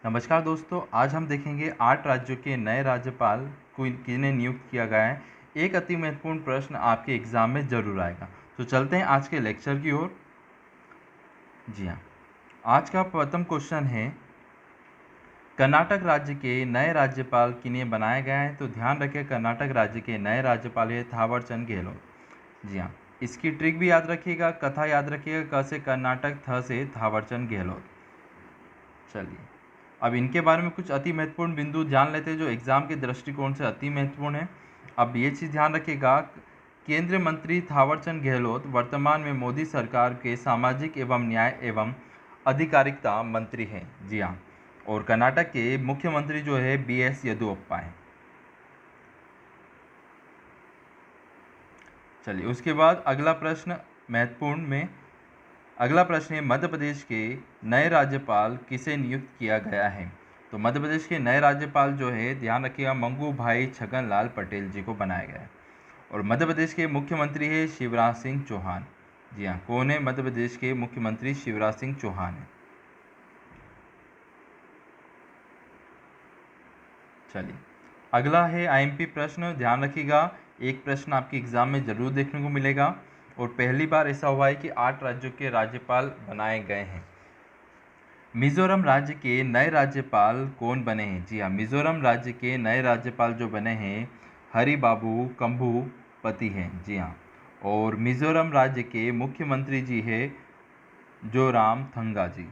नमस्कार दोस्तों, आज हम देखेंगे 8 राज्यों के नए राज्यपाल को किन्हें नियुक्त किया गया है। एक अति महत्वपूर्ण प्रश्न आपके एग्जाम में जरूर आएगा। तो चलते हैं आज के लेक्चर की ओर। जी हाँ, आज का प्रथम क्वेश्चन है, कर्नाटक राज्य के नए राज्यपाल किन्हें बनाया गया है। तो ध्यान रखें, कर्नाटक राज्य के नए राज्यपाल है थावर चंद गहलोत। जी हाँ, इसकी ट्रिक भी याद रखिएगा, कथा याद रखिएगा, क से कर्नाटक, थ से थावर चंद गहलोत। चलिए, अब इनके बारे में कुछ अति महत्वपूर्ण बिंदु जान लेते हैं जो एग्जाम के दृष्टिकोण से अति महत्वपूर्ण है। अब ये चीज़ ध्यान रखिएगा, केंद्रीय मंत्री थावरचंद गहलोत वर्तमान में मोदी सरकार के सामाजिक एवं न्याय एवं अधिकारिता मंत्री हैं। जी हाँ, और कर्नाटक के मुख्यमंत्री जो है BS येदियुरप्पा हैं। चलिए, उसके बाद अगला प्रश्न महत्वपूर्ण में अगला प्रश्न है, मध्य प्रदेश के नए राज्यपाल किसे नियुक्त किया गया है। तो मध्य प्रदेश के नए राज्यपाल जो है, ध्यान रखिएगा, मंगू भाई छगन लाल पटेल जी को बनाया गया है। और मध्य प्रदेश के मुख्यमंत्री है शिवराज सिंह चौहान। जी हाँ, कौन है मध्य प्रदेश के मुख्यमंत्री? शिवराज सिंह चौहान है। चलिए, अगला है IMP प्रश्न। ध्यान रखिएगा, एक प्रश्न आपके एग्जाम में जरूर देखने को मिलेगा और पहली बार ऐसा हुआ है कि 8 राज्यों के राज्यपाल बनाए गए हैं। मिजोरम राज्य के नए राज्यपाल कौन बने हैं? जी हाँ, मिजोरम राज्य के नए राज्यपाल जो बने हैं हरिबाबू कंबुपति हैं। जी हाँ, और मिजोरम राज्य के मुख्यमंत्री जी है जोरामथंगा जी।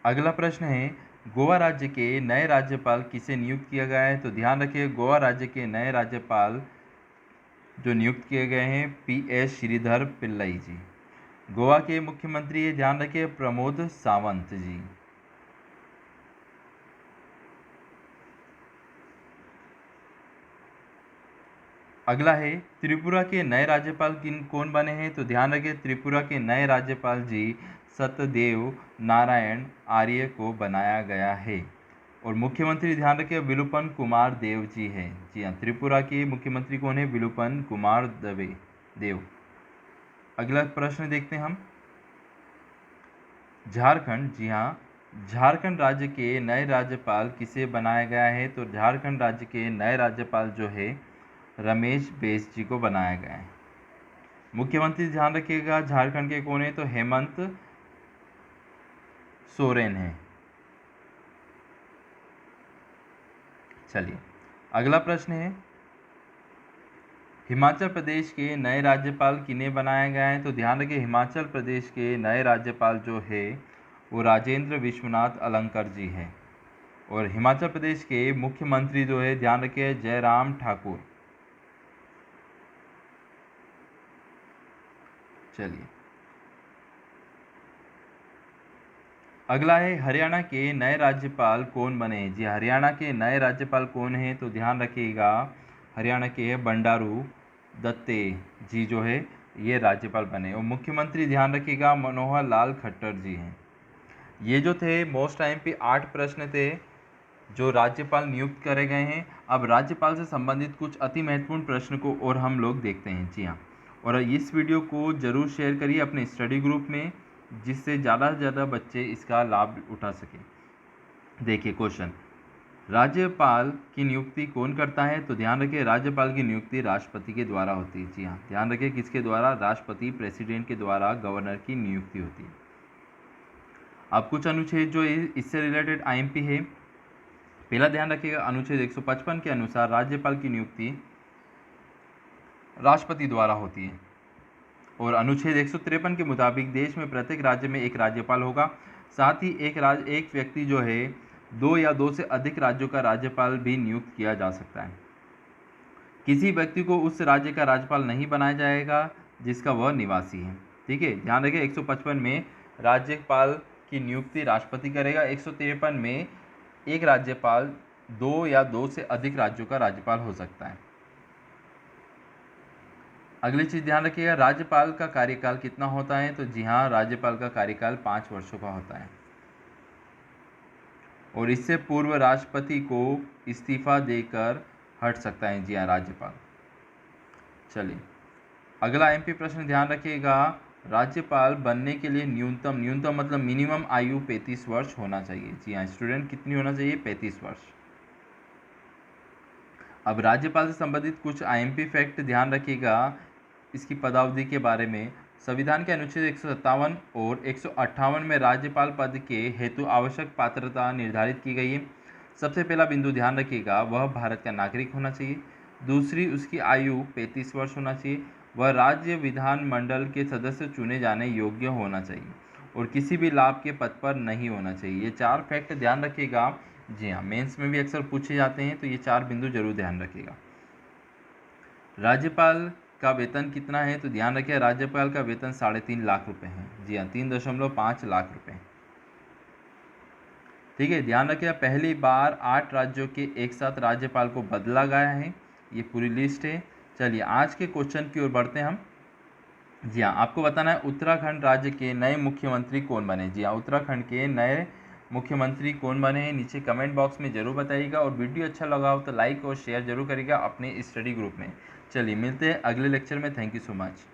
अगला प्रश्न है, गोवा राज्य के नए राज्यपाल किसे नियुक्त किया गया है। तो ध्यान रखिए, गोवा राज्य के नए राज्यपाल जो नियुक्त किए गए हैं PS श्रीधर पिल्लई जी। गोवा के मुख्यमंत्री है, ध्यान रखिए, प्रमोद सावंत जी। अगला है, त्रिपुरा के नए राज्यपाल कौन बने हैं। तो ध्यान रखिए, त्रिपुरा के नए राज्यपाल जी सत्यदेव नारायण आर्य को बनाया गया है। और मुख्यमंत्री ध्यान रखिए, विलुपन कुमार देव जी हैं। जी हाँ, त्रिपुरा के मुख्यमंत्री कौन है? विलुपन कुमार देव। अगला प्रश्न देखते हैं हम, झारखंड। जी हाँ, झारखंड राज्य के नए राज्यपाल किसे बनाया गया है। तो झारखंड राज्य के नए राज्यपाल जो है रमेश बैस जी को बनाया गया है। मुख्यमंत्री ध्यान रखिएगा, झारखंड के कौन है? तो हेमंत सोरेन है। चलिए, अगला प्रश्न है, हिमाचल प्रदेश के नए राज्यपाल किन्हें बनाया गया है। तो ध्यान रखिए, हिमाचल प्रदेश के नए राज्यपाल जो है वो राजेंद्र विश्वनाथ अलंकर जी हैं। और हिमाचल प्रदेश के मुख्यमंत्री जो है, ध्यान रखिए, जयराम ठाकुर। चलिए, अगला है, हरियाणा के नए राज्यपाल कौन बने हैं। जी, हरियाणा के नए राज्यपाल कौन हैं? तो ध्यान रखिएगा, हरियाणा के बंडारू दत्ते जी जो है ये राज्यपाल बने। और मुख्यमंत्री ध्यान रखिएगा, मनोहर लाल खट्टर जी हैं। ये जो थे मोस्ट टाइम पे 8 प्रश्न थे जो राज्यपाल नियुक्त करे गए हैं। अब राज्यपाल से संबंधित कुछ अति महत्वपूर्ण प्रश्न को और हम लोग देखते हैं। जी हाँ, और इस वीडियो को जरूर शेयर करिए अपने स्टडी ग्रुप में, जिससे ज़्यादा से ज़्यादा बच्चे इसका लाभ उठा सकें। देखिए क्वेश्चन, राज्यपाल की नियुक्ति कौन करता है। तो ध्यान रखिए, राज्यपाल की नियुक्ति राष्ट्रपति के द्वारा होती है। जी हाँ, ध्यान रखिए, किसके द्वारा? राष्ट्रपति, प्रेसिडेंट के द्वारा गवर्नर की नियुक्ति होती है। अब कुछ अनुच्छेद जो इससे रिलेटेड IMP है। पहला ध्यान रखिएगा, अनुच्छेद 155 के अनुसार राज्यपाल की नियुक्ति राष्ट्रपति द्वारा होती है। और अनुच्छेद 153 के मुताबिक देश में प्रत्येक राज्य में एक राज्यपाल होगा। साथ ही एक व्यक्ति जो है 2 या 2 से अधिक राज्यों का राज्यपाल भी नियुक्त किया जा सकता है। किसी व्यक्ति को उस राज्य का राज्यपाल नहीं बनाया जाएगा जिसका वह निवासी है। ठीक है, ध्यान रखिए, 155 में राज्यपाल की नियुक्ति राष्ट्रपति करेगा। 153 में एक राज्यपाल 2 या 2 से अधिक राज्यों का राज्यपाल हो सकता है। अगली चीज ध्यान रखिएगा, राज्यपाल का कार्यकाल कितना होता है। तो जी हाँ, राज्यपाल का कार्यकाल 5 वर्षों का होता है। और इससे पूर्व राष्ट्रपति को इस्तीफा देकर हट सकता है। जी हाँ, राज्यपाल। चलिए, अगला MP प्रश्न ध्यान रखिएगा, राज्यपाल बनने के लिए न्यूनतम मतलब मिनिमम आयु 35 वर्ष होना चाहिए। जी हाँ स्टूडेंट, कितनी होना चाहिए? 35 वर्ष। अब राज्यपाल से संबंधित कुछ आईएमपी फैक्ट ध्यान रखिएगा इसकी पदावधि के बारे में। संविधान के अनुच्छेद 157 और 158 में राज्यपाल पद के हेतु आवश्यक पात्रता निर्धारित की गई है। सबसे पहला बिंदु ध्यान रखिएगा, वह भारत का नागरिक होना चाहिए। दूसरी, उसकी आयु 35 वर्ष होना चाहिए। वह राज्य विधानमंडल के सदस्य चुने जाने योग्य होना चाहिए और किसी भी लाभ के पद पर नहीं होना चाहिए। ये 4 फैक्ट ध्यान रखिएगा। जी हाँ, मेंस में भी अक्सर पूछे जाते हैं, तो ये 4 बिंदु जरूर ध्यान रखिएगा। राज्यपाल का वेतन कितना है? तो ध्यान रखिए राज्यपाल का वेतन 3.5 लाख रुपए है। जी हाँ, 3.5 लाख रुपए। ठीक है, ध्यान रखिए पहली बार 8 राज्यों के एक साथ राज्यपाल को बदला गया है। ये पूरी लिस्ट है। चलिए आज के क्वेश्चन की ओर बढ़ते हैं हम। जी हाँ, आपको बताना है उत्तराखंड राज्य के नए मुख्यमंत्री कौन बने। जी हाँ, उत्तराखंड के नए मुख्यमंत्री कौन बने हैं नीचे कमेंट बॉक्स में जरूर बताइएगा, और वीडियो अच्छा लगा हो तो लाइक और शेयर जरूर करिएगा अपने स्टडी ग्रुप में। चलिए मिलते हैं अगले लेक्चर में। Thank you so much.